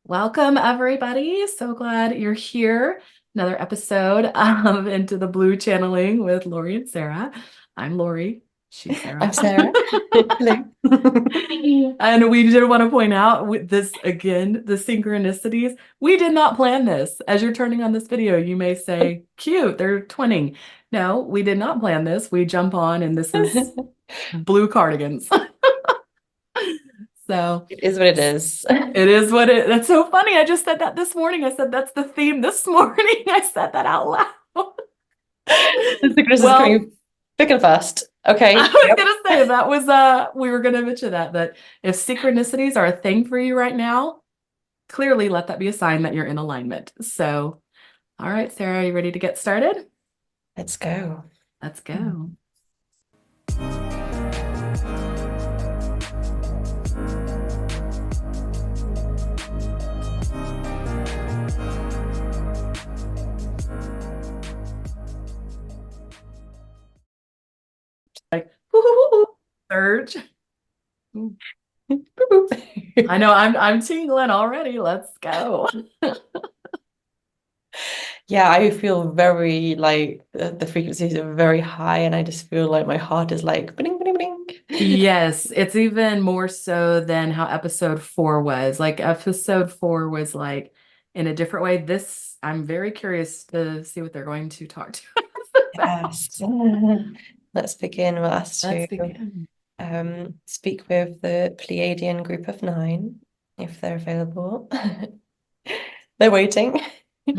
Welcome, everybody. So glad you're here. Another episode of Into the Blue Channeling with Lori and Sarah. I'm Lori. She's I'm Sarah. Sarah. Hello. And we did want to point out with this again, the synchronicities. We did not plan this. As you're turning on this video, you may say, cute, they're twinning. No, we did not plan this. We jump on, and this is blue cardigans. So It is what it is. it is that's so funny. I just said that this morning. I said that's the theme this morning. I said that out loud. The sickness is Well, coming thick and fast. I Okay. was Yep. gonna say that was we were gonna mention that if synchronicities are a thing for you right now, clearly let that be a sign that you're in alignment. So, all right, Sarah, are you ready to get started? Let's go. Let's go. Like surge. I know I'm tingling already. Let's go. Yeah, I feel very like the frequencies are very high, and I just feel like my heart is like bling, bling, bling. Yes, it's even more so than how episode 4 was. Like episode 4 was like in a different way. This, I'm very curious to see what they're going to talk to us about. Yes. Let's begin. We'll ask Let's to begin. speak with the Pleiadian group of 9 if they're available. They're waiting. Feels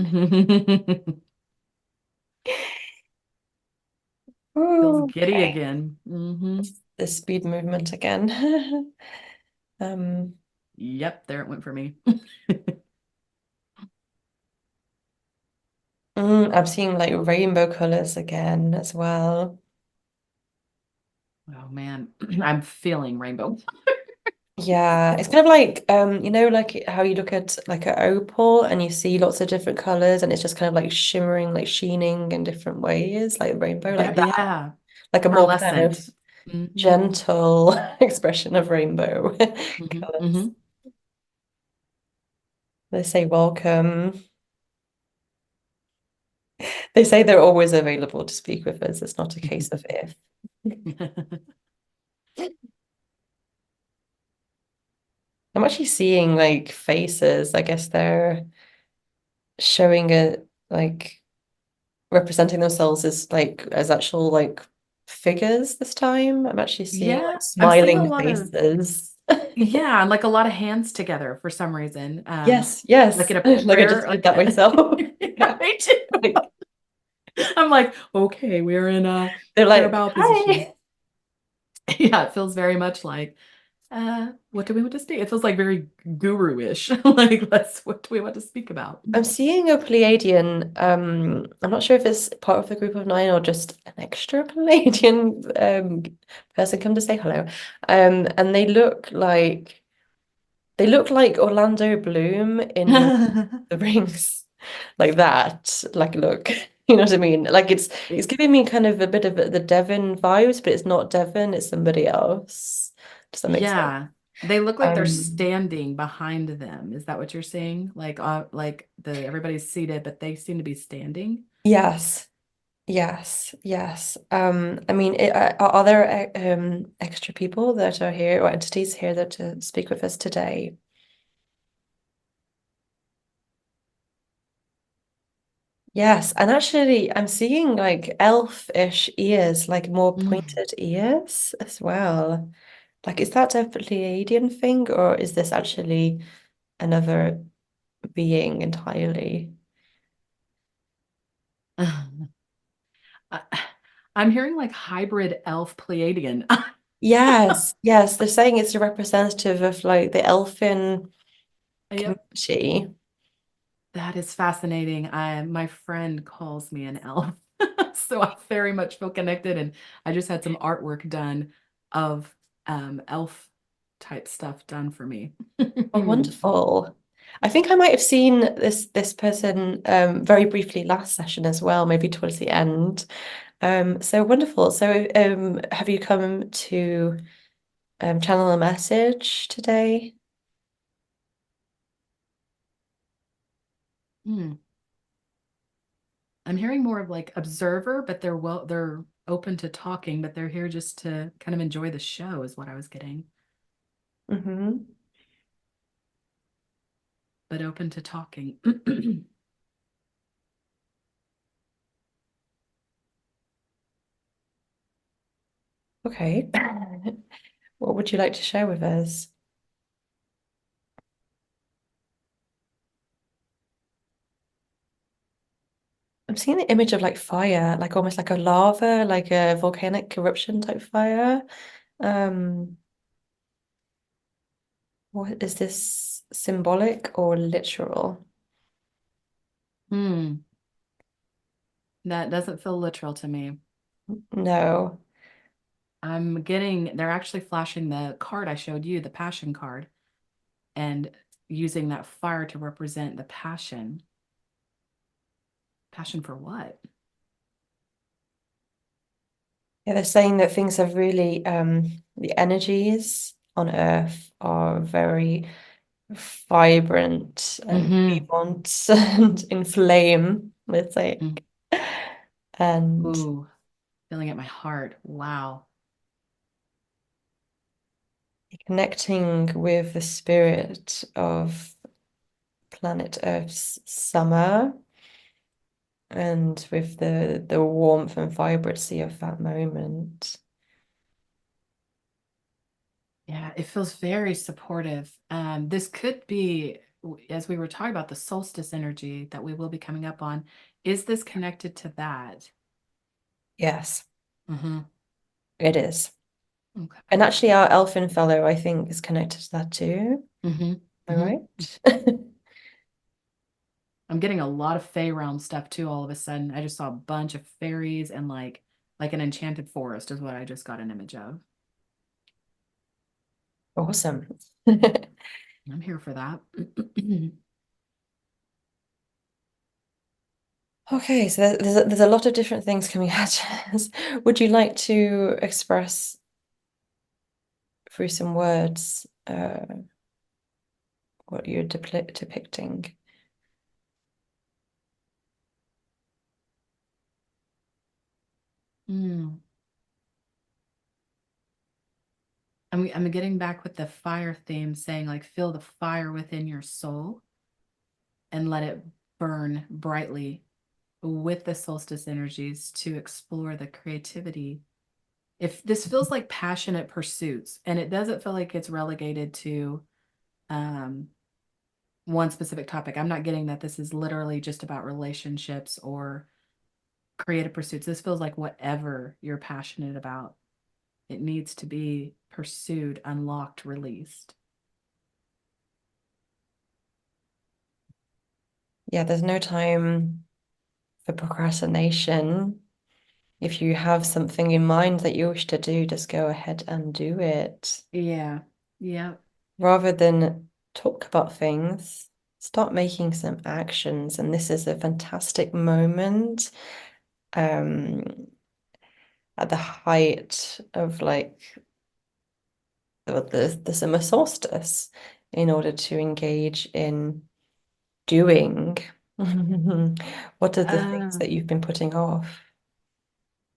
Ooh, giddy okay. again. The speed movement again. Um, Yep, there it went for me. I'm seeing like rainbow colors again as well. Oh man, I'm feeling rainbow. Yeah, it's kind of like like how you look at like an opal and you see lots of different colors and it's just kind of like shimmering, like sheening in different ways, like rainbow, like Yeah, that. yeah. Like a more kind of Pearlescent. hmm gentle expression of rainbow colors. hmm They say welcome. They say they're always available to speak with us. It's not a case of if. I'm actually seeing like faces. I guess they're showing it like representing themselves as like as actual like figures this time. I'm actually seeing Yeah, like I'm seeing a smiling lot of faces. yeah, and like a lot of hands together for some reason. Yes, Like yes. in a Like I prayer, just did like that myself. Yeah. I too. Like, I'm like, okay, we're in a they're prayer like, bow position. hi. Yeah, it feels very much like, what do we want to speak? It feels like very guru-ish. Like, what do we want to speak about? I'm seeing a Pleiadian. I'm not sure if it's part of the group of 9 or just an extra Pleiadian person come to say hello. And they look like Orlando Bloom in Lord of the Rings, like that. Like, look, you know what I mean? Like it's giving me kind of a bit of the Devon vibes, but it's not Devon, it's somebody else. Does that make sense? Yeah, they look like they're Um, standing behind them. Is that what you're saying? Like the everybody's seated, but they seem to be standing. yes, yes, yes. I mean, are there extra people that are here or entities here that to speak with us today? Yes, and actually, I'm seeing like elf-ish ears, like more Mm. pointed ears as well. Like, is that a Pleiadian thing, or is this actually another being entirely? I- I'm hearing like hybrid elf Pleiadian. Yes, yes, they're saying it's a representative of like the elfin Yep. community. That is fascinating. My friend calls me an elf. So I very much feel connected. And I just had some artwork done of elf type stuff done for me. Oh, wonderful. I think I might have seen this person very briefly last session as well, maybe towards the end. So wonderful. So have you come to channel a message today? Hmm. I'm hearing more of like observer, but they're open to talking, but they're here just to kind of enjoy the show, is what I was getting. Hmm. But open to talking. Okay. What would you like to share with us? I'm seeing the image of like fire, like almost like a lava, like a volcanic eruption type fire. Um, what is this symbolic or literal? Hmm. That doesn't feel literal to me. No. They're actually flashing the card I showed you, the passion card, and using that fire to represent the passion. Passion for what? Yeah, they're saying that things have really, the energies on Earth are very vibrant and Mm-hmm. vivant and inflame, let's say. And Ooh, feeling at my heart. Wow. connecting with the spirit of planet Earth's summer and with the warmth and vibrancy of that moment. Yeah, it feels very supportive. This could be, as we were talking about the solstice energy that we will be coming up on, is this connected to that? Yes, Mm-hmm. it is. And Okay. actually, our elfin fellow, I think, is connected to that too. Mm-hmm. Am I Mm-hmm. right? I'm getting a lot of Fey realm stuff too all of a sudden. I just saw a bunch of fairies and like an enchanted forest is what I just got an image of. Awesome. I'm here for that. Okay, so there's a lot of different things coming at us. Would you like to express through some words what you're depicting? Mm. I'm getting back with the fire theme, saying like feel the fire within your soul and let it burn brightly with the solstice energies to explore the creativity. If this feels like passionate pursuits, and it doesn't feel like it's relegated to um, one specific topic. I'm not getting that this is literally just about relationships or creative pursuits. This feels like whatever you're passionate about, it needs to be pursued, unlocked, released. Yeah, there's no time for procrastination. If you have something in mind that you wish to do, just go ahead and do it. Yeah. Yeah. Rather than talk about things, start making some actions. And this is a fantastic moment at the height of like the summer solstice in order to engage in doing. What are the things Uh, that you've been putting off?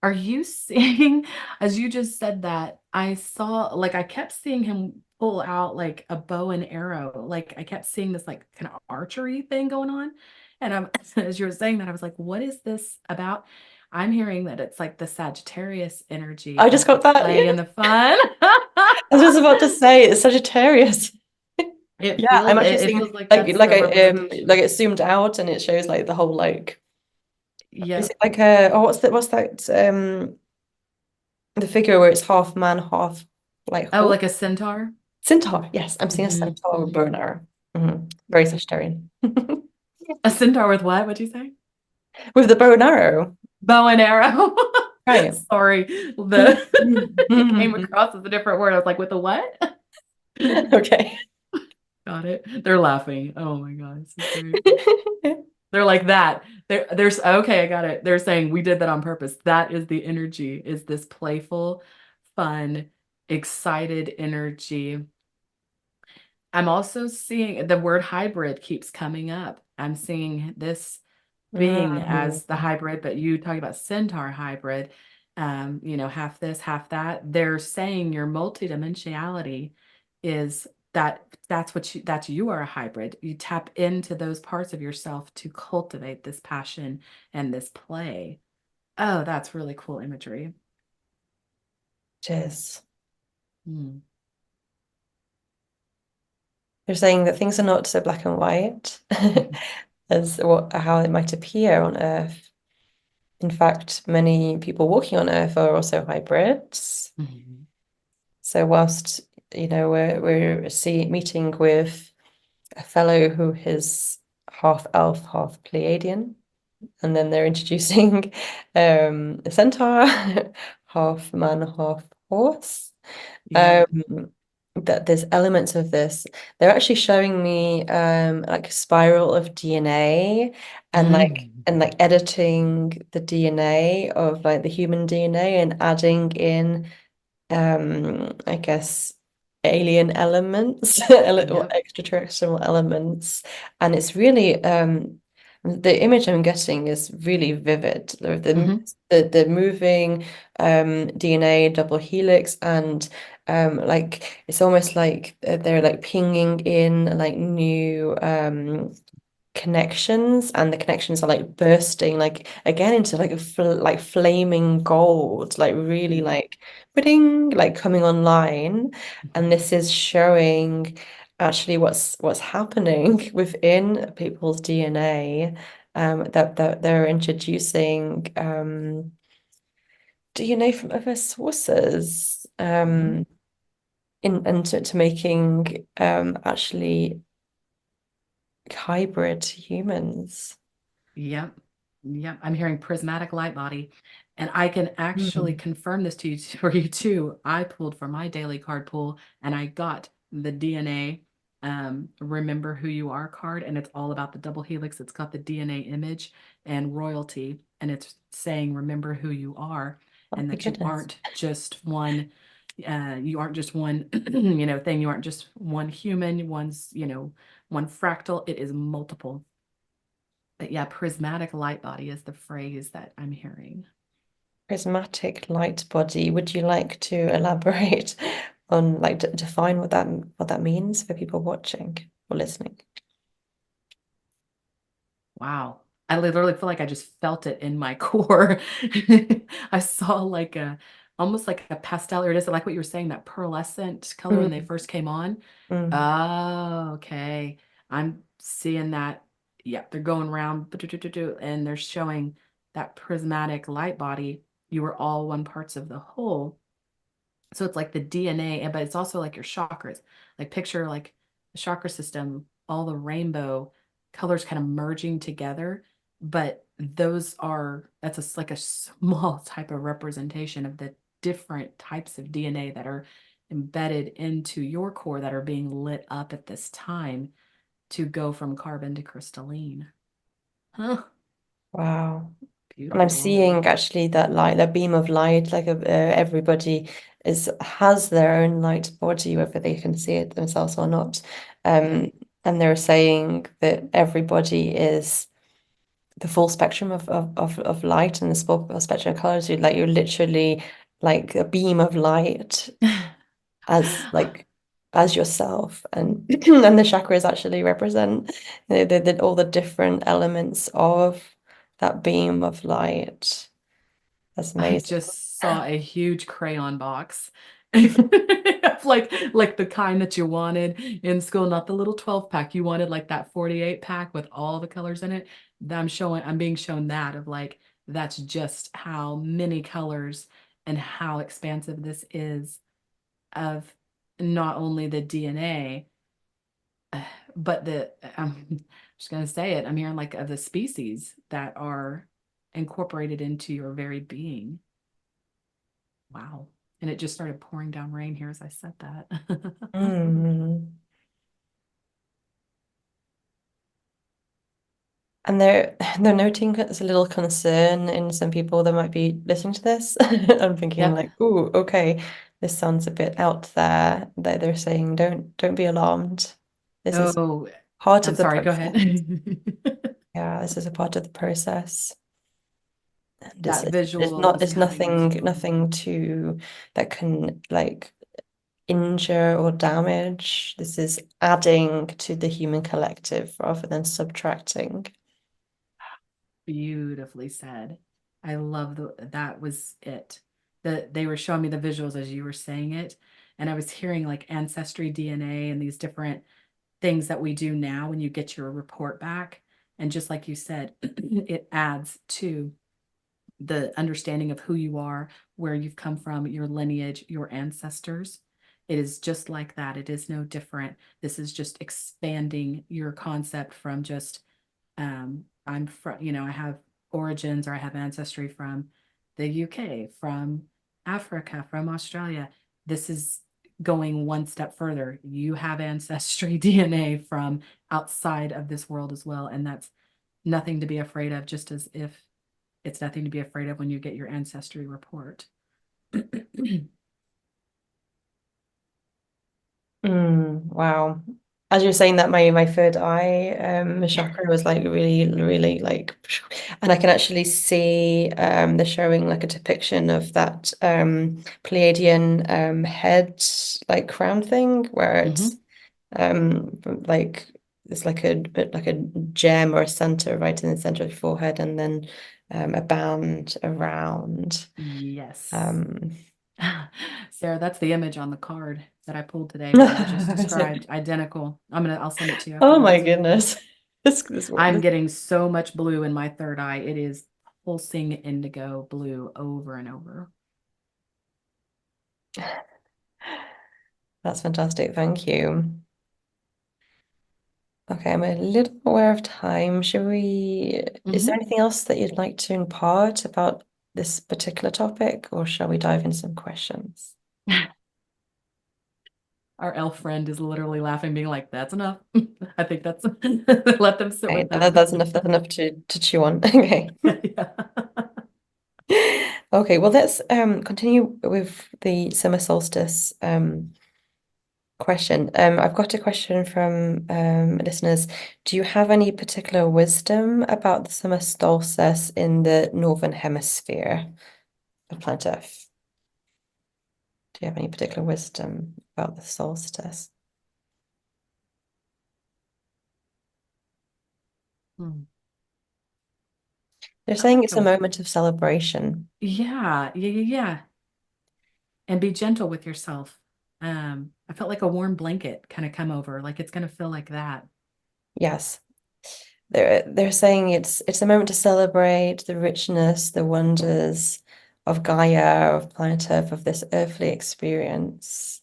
are you seeing, as you just said that, I saw, like, I kept seeing him pull out like a bow and arrow. Like, I kept seeing this, like, kind of archery thing going on. And as you were saying that, I was like, what is this about? I'm hearing that it's like the Sagittarius energy I just of the got that. play Yeah. and the fun. I was just about to say it's Sagittarius. Yeah, I'm actually It seeing feels like that's like the I representation. like it zoomed out and it shows like the whole like is it Yep. like a oh what's that the figure where it's half man half like Oh, horse like a centaur. centaur. Yes, I'm seeing a Hmm. centaur with Hmm. bow and arrow. Very Sagittarian. A centaur with what? What'd you say? With the bow and arrow. Bow and arrow. Right. Sorry, it came across as a different word. I was like, with the what? Okay. Got it. They're laughing. Oh my God, this is great. They're like that. There's okay, I got it. They're saying we did that on purpose. That is the energy, is this playful, fun, excited energy. I'm also seeing the word hybrid keeps coming up. I'm seeing this being Mm. as the hybrid, but you talking about centaur hybrid, half this, half that. They're saying your multidimensionality is that's you are a hybrid. You tap into those parts of yourself to cultivate this passion and this play. Oh, that's really cool imagery. Cheers. Hmm. They're saying that things are not so black and white as how it might appear on Earth. In fact, many people walking on Earth are also hybrids. Mhm. So whilst we're meeting with a fellow who is half elf, half Pleiadian, and then they're introducing a centaur, half man, half horse. Yep. Um, that there's elements of this. They're actually showing me like a spiral of DNA and Mm. like editing the DNA of like the human DNA and adding in I guess alien elements, a little Yep. extraterrestrial elements, and it's really the image I'm getting is really vivid. Hmm. The moving DNA double helix, and like it's almost like they're like pinging in like new connections, and the connections are like bursting like again into like a like flaming gold, like really Yep. like bidding, like coming online. And this is showing actually what's happening within people's DNA, that they're introducing DNA from other sources, Hmm. to making actually hybrid humans. Yep. Yep. I'm hearing prismatic light body. And I can actually Mm. confirm this to you for you too. I pulled from my daily card pool and I got the DNA remember who you are card, and it's all about the double helix. It's got the DNA image and royalty, and it's saying remember who you are, Oh and my that goodness. you aren't just one thing. You aren't just one human, one fractal. It is multiple. But yeah, prismatic light body is the phrase that I'm hearing. Prismatic light body. Would you like to elaborate on like define what that means for people watching or listening? Wow. I literally feel like I just felt it in my core. I saw like almost like a pastel, or is it like what you were saying, that pearlescent color when they Mm, first came on? mm. Oh, okay. I'm seeing that. Yep, they're going around and they're showing that prismatic light body. You were all one parts of the whole. So it's like the DNA, but it's also like your chakras. Like picture like the chakra system, all the rainbow colors kind of merging together. But that's like a small type of representation of the different types of DNA that are embedded into your core that are being lit up at this time to go from carbon to crystalline. Huh, Wow. And I'm beautiful. seeing actually that light, that beam of light, like everybody has their own light body, whether they can see it themselves or not. Yep. And they're saying that everybody is the full spectrum of light and the full spectrum of colors. You're literally like a beam of light as like as yourself, and and the chakras actually represent all the different elements of that beam of light. That's I amazing. just saw a huge crayon box. Like the kind that you wanted in school, not the little 12 pack. You wanted like that 48 pack with all the colors in it. I'm being shown that of like that's just how many colors and how expansive this is of not only the DNA, but I'm just gonna say it. I'm hearing like of the species that are incorporated into your very being. Wow. And it just started pouring down rain here as I said that. Mm. And they're noting there's a little concern in some people that might be listening to this. I'm thinking Yep. like, oh, okay, this sounds a bit out there. They're saying don't be alarmed. This is Oh, part I'm of the sorry, go process. ahead. Yeah, this is a part of the process. And That it's visual not, is it's coming nothing, to. nothing to that can like injure or damage. This is adding to the human collective rather than subtracting. Beautifully said. I love that was it. They were showing me the visuals as you were saying it, and I was hearing like ancestry DNA and these different things that we do now when you get your report back. And just like you said, it adds to the understanding of who you are, where you've come from, your lineage, your ancestors. It is just like that. It is no different. This is just expanding your concept from just I'm from, I have origins or I have ancestry from the UK, from Africa, from Australia. This is going one step further. You have ancestry DNA from outside of this world as well. And that's nothing to be afraid of, just as if it's nothing to be afraid of when you get your ancestry report. Wow. As you're saying that, my third eye chakra was like really, really like, and I can actually see they're showing like a depiction of that Pleiadian head like crown thing where it's like it's like a bit like a gem or a center right in the center of the forehead, and then a band around. Yes. Um, Sarah, that's the image on the card that I pulled today, what you just described. Identical. I'll send it to you oh my afterwards. goodness. I'm getting so much blue in my third eye. It is pulsing indigo blue over and over. That's fantastic. Thank you. Okay, I'm a little aware of time. Is there Mhm. anything else that you'd like to impart about this particular topic, or shall we dive into some questions? Our elf friend is literally laughing, being like, that's enough. I think that's let them sit Okay, with that. that's enough to chew on. Okay. Yeah. Okay, well let's continue with the summer solstice question. I've got a question from listeners. Do you have any particular wisdom about the summer solstice in the northern hemisphere of planet Earth? Do you have any particular wisdom about the solstice? Hmm. They're I feel saying like it's a a moment of celebration. yeah. And be gentle with yourself. I felt like a warm blanket kind of come over, like it's gonna feel like that. Yes. They're saying it's a moment to celebrate the richness, the wonders of Gaia, of planet Earth, of this earthly experience.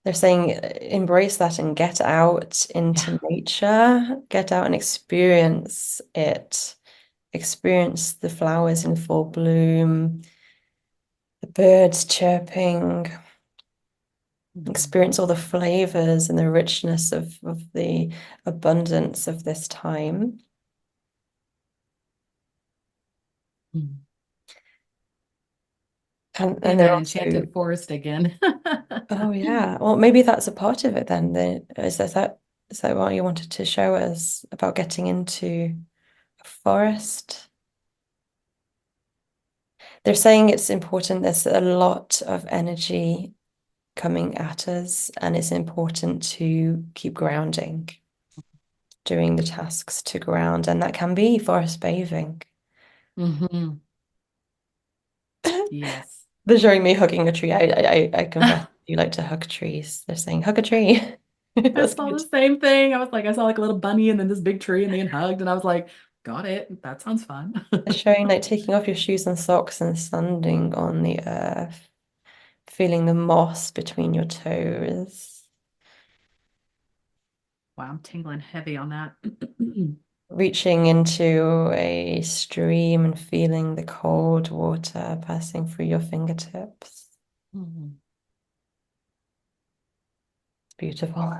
They're saying embrace that and get out Yeah. into nature, get out and experience it. Experience the flowers in full bloom, the birds chirping, Mhm. experience all the flavors and the richness of the abundance of this time. Mhm. And Seeing they're that also, enchanted forest again. oh yeah, well maybe that's a part of it then. Is that what you wanted to show us about getting into a forest? They're saying it's important. There's a lot of energy coming at us, and it's important to keep grounding, doing the tasks to ground, and that can be forest bathing. Hmm. Yes. They're showing me hugging a tree. I confess you like to hug trees. They're saying hug a tree. I That's saw good. the same thing. I saw like a little bunny and then this big tree and then hugged, and I was like, got it. That sounds fun. They're showing like taking off your shoes and socks and standing on the earth, feeling the moss between your toes, Wow, I'm tingling heavy on that. reaching into a stream and feeling the cold water passing through your fingertips. Mhm. It's beautiful.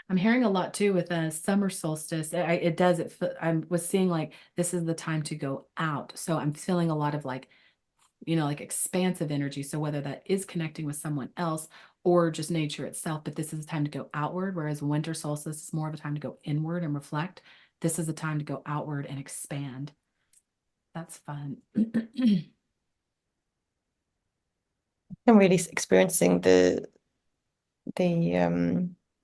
I'm hearing a lot too with summer solstice. It does. I was seeing like this is the time to go out. So I'm feeling a lot of like, like expansive energy. So whether that is connecting with someone else or just nature itself, but this is a time to go outward, whereas winter solstice is more of a time to go inward and reflect. This is a time to go outward and expand. That's fun. I'm really experiencing the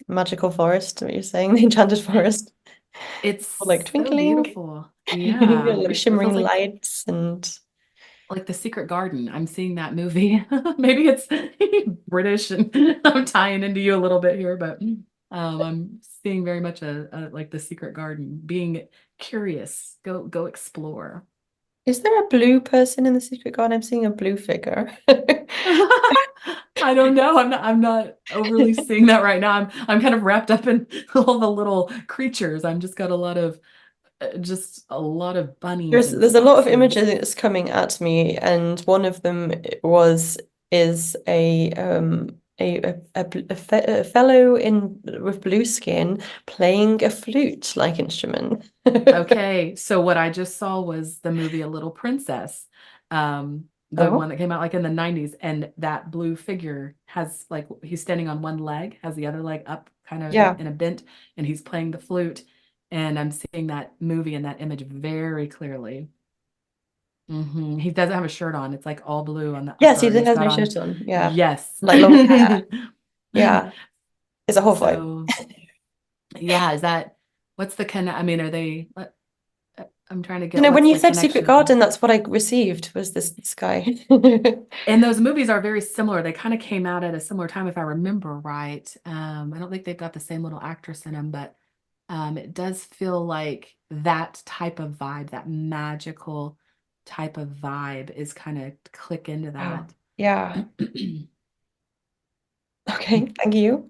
magical forest, what you're saying, the enchanted forest. Like It's so twinkling, beautiful. Yeah. like It shimmering feels lights and like the Secret Garden. I'm seeing that movie. Maybe it's British and I'm tying into you a little bit here, but I'm seeing very much a like the Secret Garden, being curious. Go explore. is there a blue person in the secret garden? I'm seeing a blue figure. I don't know. I'm not overly seeing that right now. I'm kind of wrapped up in all the little creatures. I'm just a lot of bunnies and There's a lot of foxes. images coming at me, and one of them was is a fellow in with blue skin playing a flute-like instrument. Okay, so what I just saw was the movie A Little Princess, the Oh, one that came out like in the 90s, and that blue figure has like he's standing on one leg, has the other leg up kind of yeah. in a bent, and he's playing the flute. And I'm seeing that movie and that image very clearly. He doesn't have a shirt on. It's like all blue on the Yes, upper, he and he's has got no on, shirt on. Yeah. yes. Like long hair. Yeah. It's a whole vibe. So, yeah, is that what's the I mean, are they, I'm trying to You get know, when what's you the said Secret connection. Garden, that's what I received was this guy. And those movies are very similar. They kind of came out at a similar time, if I remember right. I don't think they've got the same little actress in them, but it does feel like that type of vibe, that magical type of vibe is kind of click into Oh, that. yeah. Okay, thank you.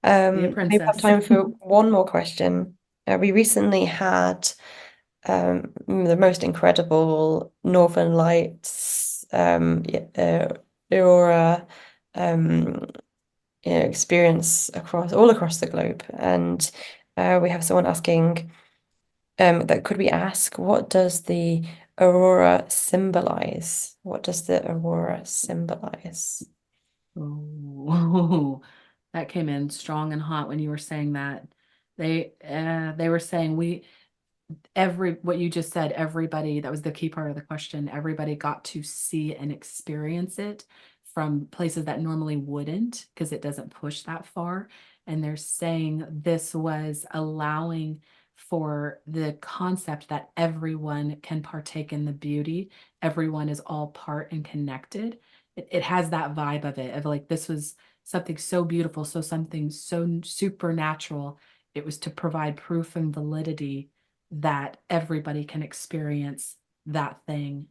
Be a Maybe have princess. time for one more question. We recently had the most incredible Northern Lights, Aurora, um, experience all across the globe, and we have someone asking that could we ask what does the Aurora symbolize? What does the Aurora symbolize? Oh, that came in strong and hot when you were saying that. They were saying what you just said, everybody, that was the key part of the question. Everybody got to see and experience it from places that normally wouldn't, because it doesn't push that far. And they're saying this was allowing for the concept that everyone can partake in the beauty. Everyone is all part and connected. It has that vibe of it, of like this was something so beautiful, so something so supernatural. It was to provide proof and validity that everybody can experience that thing.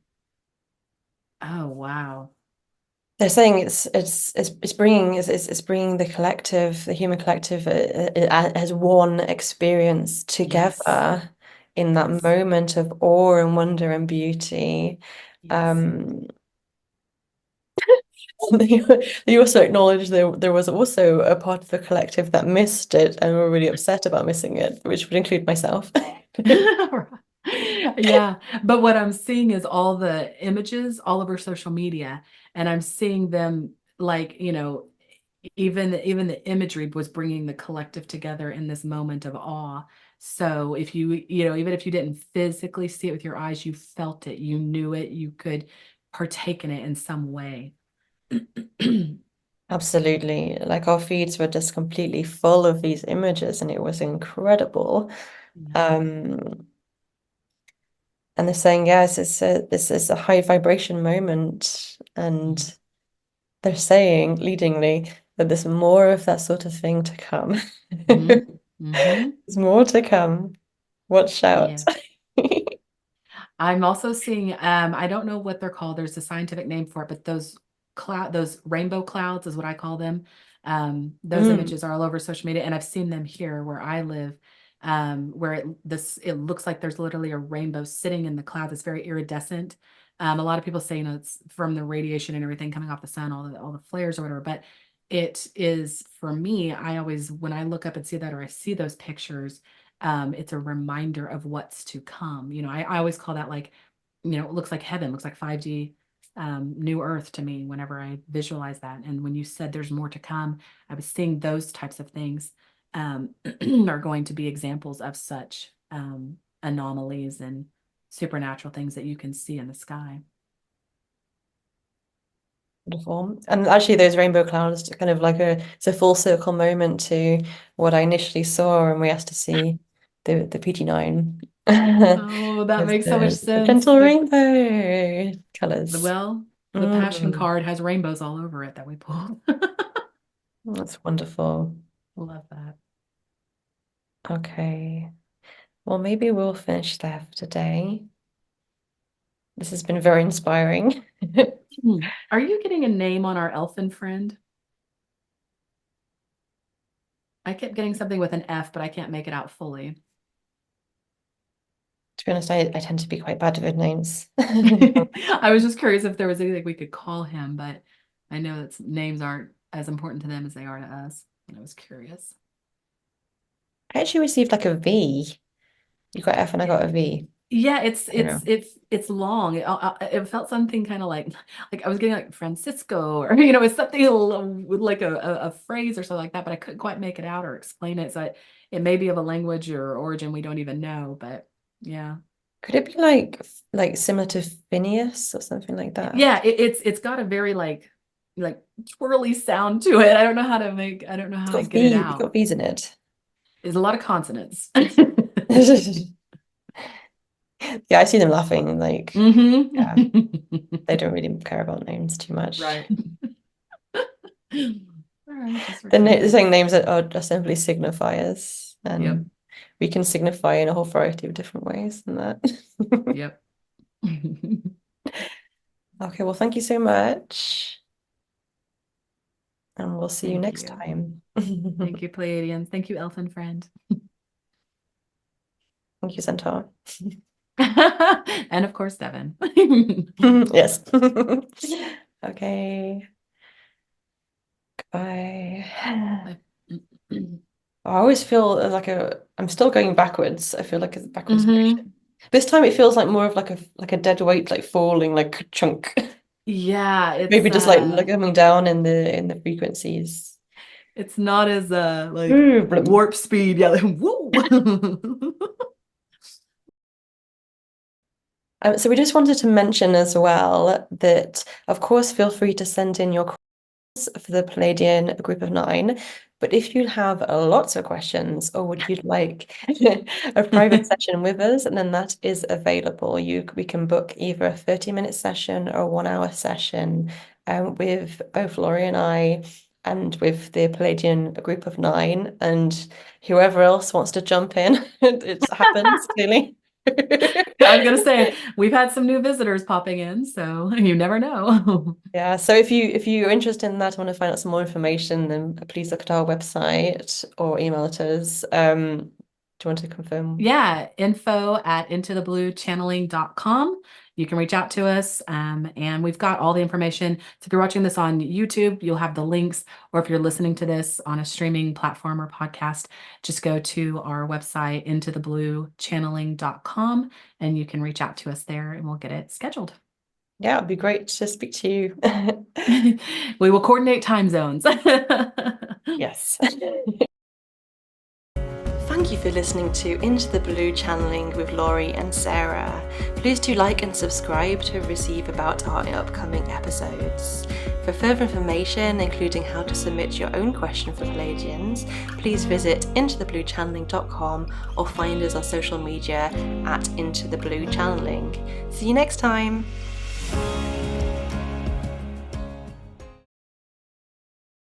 Oh, wow. They're saying it's bringing the collective, the human collective, as one experience Yes. together in that Yes. moment of awe and wonder and beauty. Yes. Um, they, they also acknowledged there was also a part of the collective that missed it and were really upset about missing it, which would include myself. Yeah, but what I'm seeing is all the images all over social media, and I'm seeing them like, even the imagery was bringing the collective together in this moment of awe. So if even if you didn't physically see it with your eyes, you felt it, you knew it, you could partake in it in some way. Absolutely. Like our feeds were just completely full of these images and it was incredible. Yeah. Um, and they're saying, yes, this is a high vibration moment. And they're saying leadingly that there's more of that sort of thing to come. Mm-hmm. Mm-hmm. There's more to come. Watch out. Yeah. I'm also seeing, I don't know what they're called. There's a scientific name for it, but those rainbow clouds is what I call them. Those Mm, images are all over social media, and I've seen them here where I live, where it looks like there's literally a rainbow sitting in the clouds. It's very iridescent. A lot of people say, it's from the radiation and everything coming off the sun, all the flares or whatever. But it is, for me, I always, when I look up and see that, or I see those pictures, it's a reminder of what's to come. I always call that like, it looks like heaven, looks like 5D new earth to me whenever I visualize that. And when you said there's more to come, I was seeing those types of things are going to be examples of such anomalies and supernatural things that you can see in the sky. Wonderful. And actually those rainbow clouds kind of like it's a full circle moment to what I initially saw and we asked to see the PT9. Oh, that With makes so much the sense. gentle rainbow colors. The passion card has rainbows all over it that we pulled. That's wonderful. Love that. Okay. Well, maybe we'll finish there for today. This has been very inspiring. Are you getting a name on our elfin friend? I kept getting something with an F, but I can't make it out fully. To be honest, I tend to be quite bad with names. I was just curious if there was anything we could call him, but I know that names aren't as important to them as they are to us. And I was curious. I actually received like a V. You got F and I got a V. Yeah, it's long. It felt something kind of like I was getting like Francisco, or it's something with like a phrase or something like that, but I couldn't quite make it out or explain it. So it may be of a language or origin we don't even know, but yeah. Could it be like similar to Phineas or something like that? Yeah, it's got a very like twirly sound to it. I don't know how to get it It's out. got V's in it. There's a lot of consonants. Yeah, I see them laughing like yeah, they don't really care about names too much. Right. All right, They're saying names that are simply signifiers, and yep. we can signify in a whole variety of different ways than that. Yep. Okay, well, thank you so much. And we'll see you next time. Thank you, Pleiadians. Thank you, Elfin friend. Thank you, Centaur. And of course, Devin. Yes. Okay. Goodbye. I always feel like I'm still going backwards. I feel like it's a backwards motion. This time it feels like more of like a dead weight, like falling, like a chunk. Yeah, it's maybe just like coming down in the frequencies. It's not as like warp speed. Yeah, like, woo. So we just wanted to mention as well that, of course, feel free to send in your questions for the Pleiadian Group of 9. But if you have lots of questions or would you like a private session with us, and then that is available. We can book either a 30-minute session or a 1-hour session with both Laurie and I, and with the Pleiadian Group of 9, and whoever else wants to jump in. It happens, clearly. I was gonna say we've had some new visitors popping in, so you never know. Yeah, so if you're interested in that, want to find out some more information, then please look at our website or email it us. Do you want to confirm? Yeah, info@intothebluechanneling.com. You can reach out to us, and we've got all the information. So if you're watching this on YouTube, you'll have the links, or if you're listening to this on a streaming platform or podcast, just go to our website, intothebluechanneling.com, and you can reach out to us there, and we'll get it scheduled. Yeah, it'd be great to speak to you. We will coordinate time zones. Yes. Thank you for listening to Into the Blue Channeling with Laurie and Sarah. Please do like and subscribe to receive about our upcoming episodes. For further information, including how to submit your own question for Pleiadians, please visit intothebluechanneling.com or find us on social media @IntoTheBlueChanneling. See you next time!